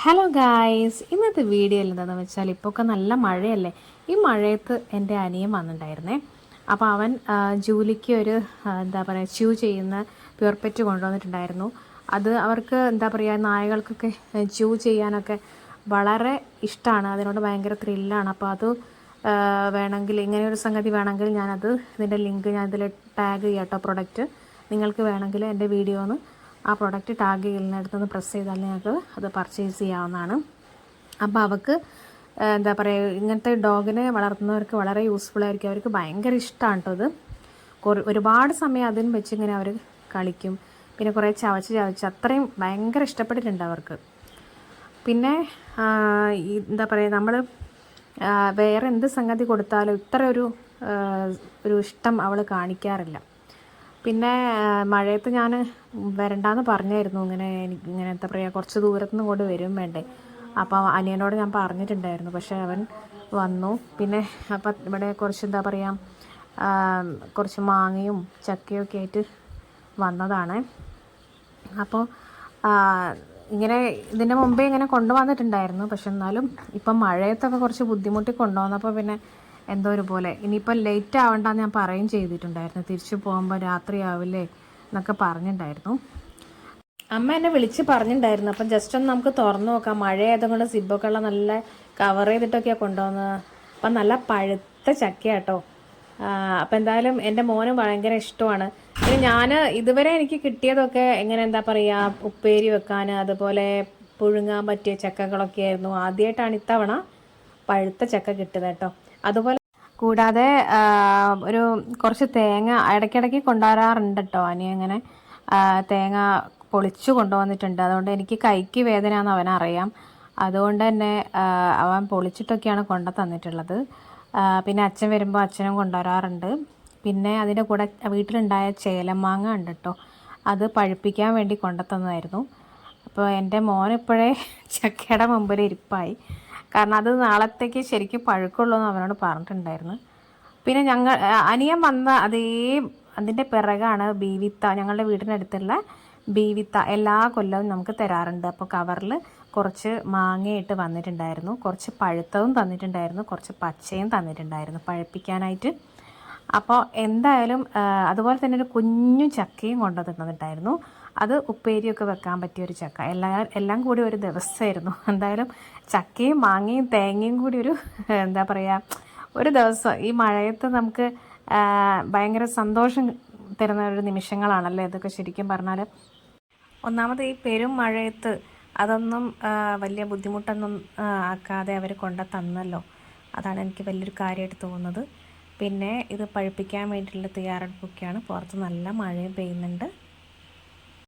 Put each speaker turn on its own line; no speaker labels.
Hello guys, ഇന്നത്തെ വീഡിയോയിൽ എന്താണെന്ന് വെച്ചാൽ ഇപ്പോഴൊക്കെ നല്ല മഴയല്ലേ. ഈ മഴയത്ത് എൻ്റെ അനിയൻ വന്നിട്ടുണ്ടായിരുന്നേ. അപ്പോൾ അവൻ ജൂലിക്ക് ഒരു എന്താ പറയുക ച്യൂ ചെയ്യുന്ന പ്യൂർപെറ്റ് കൊണ്ടുവന്നിട്ടുണ്ടായിരുന്നു. അത് അവർക്ക് എന്താ പറയുക നായകൾക്കൊക്കെ ച്യൂ ചെയ്യാനൊക്കെ വളരെ ഇഷ്ടമാണ്, അതിനോട് ഭയങ്കര ത്രില്ലാണ്. അപ്പോൾ അത് വേണമെങ്കിൽ ഇങ്ങനെയൊരു സംഗതി വേണമെങ്കിൽ ഞാനത് ഇതിൻ്റെ ലിങ്ക് ഞാൻ ഇതിൽ ടാഗ് ചെയ്യാം കേട്ടോ. പ്രൊഡക്റ്റ് നിങ്ങൾക്ക് വേണമെങ്കിൽ എൻ്റെ വീഡിയോ ഒന്ന് ആ പ്രൊഡക്റ്റ് ടാഗ് ചെയ്യുന്നിടത്തുനിന്ന് പ്രസ് ചെയ്താൽ നിങ്ങൾക്ക് അത് പർച്ചേസ് ചെയ്യാവുന്നതാണ്. അപ്പോൾ അവർക്ക് എന്താ പറയുക ഇങ്ങനത്തെ ഡോഗിനെ വളർത്തുന്നവർക്ക് വളരെ യൂസ്ഫുൾ ആയിരിക്കും. അവർക്ക് ഭയങ്കര ഇഷ്ടമാണ് കേട്ടോ ഇത്. ഒരുപാട് സമയം അതിന് വെച്ച് ഇങ്ങനെ അവർ കളിക്കും. പിന്നെ കുറേ ചവച്ച് അത്രയും ഭയങ്കര ഇഷ്ടപ്പെട്ടിട്ടുണ്ട് അവർക്ക്. പിന്നെ എന്താ പറയുക നമ്മൾ വേറെ എന്ത് സംഗതി കൊടുത്താലും ഇത്ര ഒരു ഇഷ്ടം അവൾ കാണിക്കാറില്ല. പിന്നെ മഴയത്ത് ഞാൻ വരണ്ടാന്ന് പറഞ്ഞായിരുന്നു. ഇങ്ങനെ എന്താ പറയുക കുറച്ച് ദൂരത്തുനിന്ന് കൊണ്ട് വരും വേണ്ടേ. അപ്പോൾ അനിയനോട് ഞാൻ പറഞ്ഞിട്ടുണ്ടായിരുന്നു, പക്ഷേ അവൻ വന്നു. പിന്നെ അപ്പം ഇവിടെ കുറച്ച് എന്താ പറയുക കുറച്ച് മാങ്ങയും ചക്കയും ഒക്കെ ആയിട്ട് വന്നതാണ്. അപ്പോൾ ഇങ്ങനെ ഇതിൻ്റെ മുമ്പേ ഇങ്ങനെ കൊണ്ടുവന്നിട്ടുണ്ടായിരുന്നു. പക്ഷെ എന്നാലും ഇപ്പം മഴയത്തൊക്കെ കുറച്ച് ബുദ്ധിമുട്ടി കൊണ്ടുവന്നപ്പോൾ പിന്നെ എന്തോ ഒരു പോലെ. ഇനിയിപ്പോൾ ലേറ്റ് ആവണ്ടെന്ന് ഞാൻ പറയുകയും ചെയ്തിട്ടുണ്ടായിരുന്നു. തിരിച്ചു പോകുമ്പോൾ രാത്രിയാവില്ലേ എന്നൊക്കെ പറഞ്ഞിട്ടുണ്ടായിരുന്നു. അമ്മ എന്നെ വിളിച്ച് പറഞ്ഞിട്ടുണ്ടായിരുന്നു. അപ്പം ജസ്റ്റ് ഒന്ന് നമുക്ക് തുറന്നു നോക്കാം. മഴ ആയതുകൊണ്ട് സിബൊക്കെ ഉള്ള നല്ല കവർ ചെയ്തിട്ടൊക്കെയാണ് കൊണ്ടുവന്നത്. അപ്പം നല്ല പഴുത്ത ചക്കയാട്ടോ. അപ്പം എന്തായാലും എൻ്റെ മോന് ഭയങ്കര ഇഷ്ടമാണ്. പിന്നെ ഞാൻ ഇതുവരെ എനിക്ക് കിട്ടിയതൊക്കെ എന്താ പറയുക ഉപ്പേരി വെക്കാൻ അതുപോലെ പുഴുങ്ങാൻ പറ്റിയ ചക്കകളൊക്കെ ആയിരുന്നു. ആദ്യമായിട്ടാണ് ഇത്തവണ പഴുത്ത ചക്ക കിട്ടുന്നത് കേട്ടോ. അതുപോലെ കൂടാതെ ഒരു കുറച്ച് തേങ്ങ ഇടയ്ക്കിടയ്ക്ക് കൊണ്ടുവരാറുണ്ട് കേട്ടോ. അങ്ങനെ തേങ്ങ പൊളിച്ചു കൊണ്ടുവന്നിട്ടുണ്ട്. അതുകൊണ്ട് എനിക്ക് കൈക്ക് വേദനയാണെന്ന് അവനറിയാം. അതുകൊണ്ട് തന്നെ അവൻ പൊളിച്ചിട്ടൊക്കെയാണ് കൊണ്ടു തന്നിട്ടുള്ളത്. പിന്നെ അച്ഛൻ വരുമ്പോൾ അച്ഛനും കൊണ്ടുവരാറുണ്ട്. പിന്നെ അതിൻ്റെ കൂടെ വീട്ടിലുണ്ടായ ചേലമാങ്ങ ഉണ്ട് കേട്ടോ. അത് പഴുപ്പിക്കാൻ വേണ്ടി കൊണ്ടു തന്നതായിരുന്നു. അപ്പോൾ എൻ്റെ മോനിപ്പോഴേ ചക്കയുടെ മുമ്പിൽ ഇരിപ്പായി. കാരണം അത് നാളത്തേക്ക് ശരിക്കും പഴുക്കുള്ളൂ എന്ന് അവനോട് പറഞ്ഞിട്ടുണ്ടായിരുന്നു. പിന്നെ അനിയൻ വന്ന അതിൻ്റെ പിറകാണ് ബീവിത്ത. ഞങ്ങളുടെ വീടിനടുത്തുള്ള ബീവിത്ത എല്ലാ കൊല്ലവും നമുക്ക് തരാറുണ്ട്. അപ്പോൾ കവറിൽ കുറച്ച് മാങ്ങയിട്ട് വന്നിട്ടുണ്ടായിരുന്നു, കുറച്ച് പഴുത്തതും തന്നിട്ടുണ്ടായിരുന്നു, കുറച്ച് പച്ചയും തന്നിട്ടുണ്ടായിരുന്നു പഴുപ്പിക്കാനായിട്ട്. അപ്പോൾ എന്തായാലും അതുപോലെ തന്നെ ഒരു കുഞ്ഞു ചക്കയും കൊണ്ടുവന്നിട്ടുണ്ടായിരുന്നു. അത് ഉപ്പേരിയൊക്കെ വെക്കാൻ പറ്റിയൊരു ചക്ക. എല്ലാം കൂടി ഒരു ദിവസമായിരുന്നു. എന്തായാലും ചക്കയും മാങ്ങയും തേങ്ങയും കൂടി എന്താ പറയുക ഒരു ദിവസം. ഈ മഴയത്ത് നമുക്ക് ഭയങ്കര സന്തോഷം തരുന്ന ഒരു നിമിഷങ്ങളാണല്ലോ ഇതൊക്കെ ശരിക്കും പറഞ്ഞാൽ. ഒന്നാമത് ഈ പെരും മഴയത്ത് അതൊന്നും വലിയ ബുദ്ധിമുട്ടൊന്നും ആക്കാതെ അവർ കൊണ്ടു തന്നല്ലോ. അതാണ് എനിക്ക് വലിയൊരു കാര്യമായിട്ട് തോന്നുന്നത്. പിന്നെ ഇത് പഴുപ്പിക്കാൻ വേണ്ടിയിട്ടുള്ള തയ്യാറെടുപ്പൊക്കെയാണ്. പുറത്ത് നല്ല മഴയും പെയ്യുന്നുണ്ട്.